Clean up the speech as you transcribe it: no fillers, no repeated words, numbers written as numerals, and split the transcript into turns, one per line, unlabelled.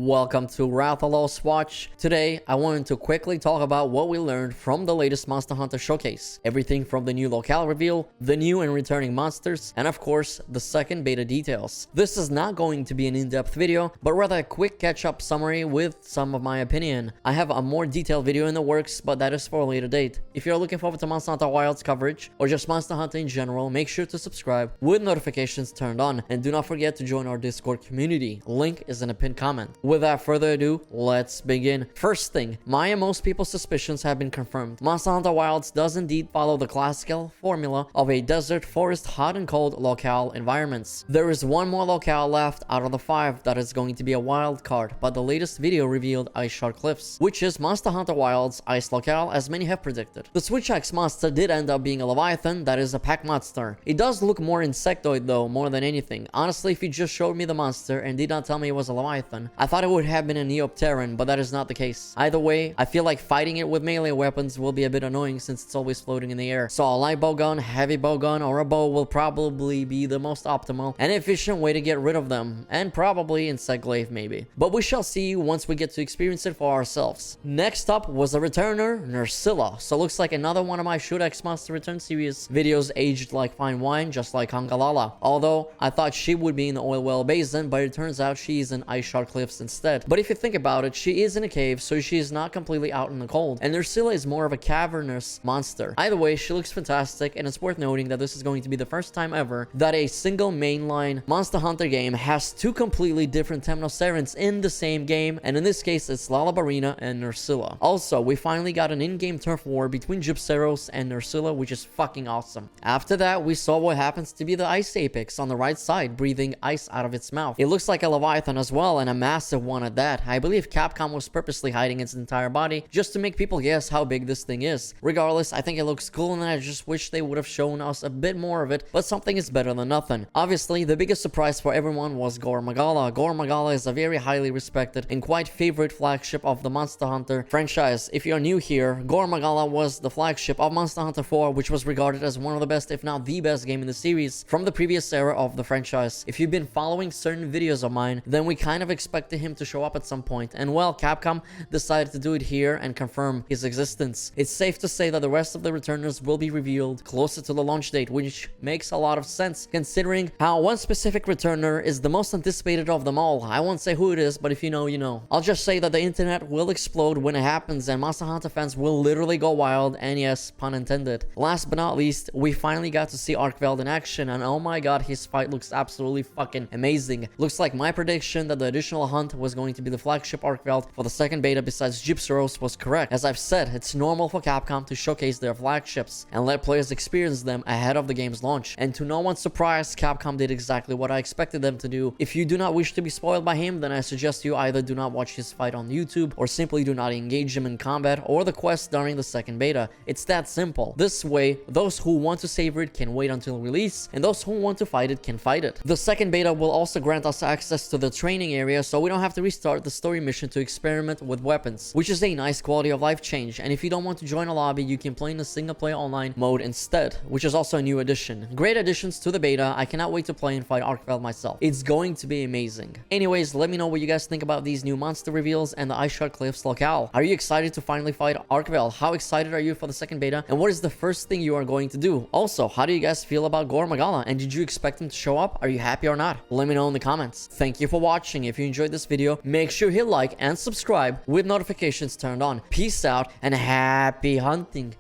Welcome to Rathalos Watch. Today, I wanted to quickly talk about what we learned from the latest Monster Hunter showcase. Everything from the new Locale reveal, the new and returning monsters, and of course, the second beta details. This is not going to be an in-depth video, but rather a quick catch-up summary with some of my opinion. I have a more detailed video in the works, but that is for a later date. If you're looking forward to Monster Hunter Wilds coverage, or just Monster Hunter in general, make sure to subscribe with notifications turned on, and do not forget to join our Discord community. Link is in a pinned comment. Without further ado, let's begin. First thing, my and most people's suspicions have been confirmed. Monster Hunter Wilds does indeed follow the classical formula of a desert, forest, hot and cold locale environments. There is one more locale left out of the 5 that is going to be a wild card, but the latest video revealed Iceshard Cliffs, which is Monster Hunter Wilds Ice Locale as many have predicted. The Switch Axe monster did end up being a Leviathan, that is a pack monster. It does look more insectoid though, more than anything. Honestly, if you just showed me the monster and did not tell me it was a Leviathan, I thought it would have been a Neopteran, but that is not the case. Either way, I feel like fighting it with melee weapons will be a bit annoying since it's always floating in the air. So a light bow gun, heavy bow gun, or a bow will probably be the most optimal and efficient way to get rid of them, and probably insect glaive maybe. But we shall see once we get to experience it for ourselves. Next up was a returner, Nerscylla. So looks like another one of my Shoot X Monster Return series videos aged like fine wine, just like Hangalala. Although I thought she would be in the Oil Well Basin, but it turns out she's in Iceshard Cliffs instead. But if you think about it, she is in a cave, so she is not completely out in the cold. And Nerscylla is more of a cavernous monster. Either way, she looks fantastic, and it's worth noting that this is going to be the first time ever that a single mainline Monster Hunter game has two completely different Temnocerans in the same game, and in this case, it's Lalabarina and Nerscylla. Also, we finally got an in-game turf war between Gypceros and Nerscylla, which is fucking awesome. After that, we saw what happens to be the Ice Apex on the right side, breathing ice out of its mouth. It looks like a Leviathan as well, and a massive one at that. I believe Capcom was purposely hiding its entire body just to make people guess how big this thing is. Regardless, I think it looks cool, and I just wish they would have shown us a bit more of it, but something is better than nothing. Obviously, the biggest surprise for everyone was Gore Magala. Gore Magala is a very highly respected and quite favorite flagship of the Monster Hunter franchise. If you're new here, Gore Magala was the flagship of Monster Hunter 4, which was regarded as one of the best, if not the best game in the series from the previous era of the franchise. If you've been following certain videos of mine, then we kind of expected him to show up at some point, and well, Capcom decided to do it here and confirm his existence. It's safe to say that the rest of the returners will be revealed closer to the launch date, which makes a lot of sense considering how one specific returner is the most anticipated of them all. I won't say who it is, but if you know, you know. I'll just say that the internet will explode when it happens, and Monster Hunter fans will literally go wild, and yes, pun intended. Last but not least, we finally got to see Arkveld in action, and oh my god, his fight looks absolutely fucking amazing. Looks like my prediction that the additional hunt was going to be the flagship Arkveld for the second beta besides Gypceros was correct. As I've said, it's normal for Capcom to showcase their flagships and let players experience them ahead of the game's launch. And to no one's surprise, Capcom did exactly what I expected them to do. If you do not wish to be spoiled by him, then I suggest you either do not watch his fight on YouTube, or simply do not engage him in combat or the quest during the second beta. It's that simple. This way, those who want to savor it can wait until release, and those who want to fight it can fight it. The second beta will also grant us access to the training area, so we don't have to restart the story mission to experiment with weapons, which is a nice quality of life change. And if you don't want to join a lobby, you can play in the single player online mode instead, which is also a new addition. Great additions to the beta. I cannot wait to play and fight Arkveld myself. It's going to be amazing. Anyways, let me know what you guys think about these new monster reveals and the Iceshard Cliffs locale. Are you excited to finally fight Arkveld? How excited are you for the second beta? And what is the first thing you are going to do? Also, how do you guys feel about Gore Magala? And did you expect him to show up? Are you happy or not? Let me know in the comments. Thank you for watching. If you enjoyed this video, make sure you hit like and subscribe with notifications turned on. Peace out and happy hunting.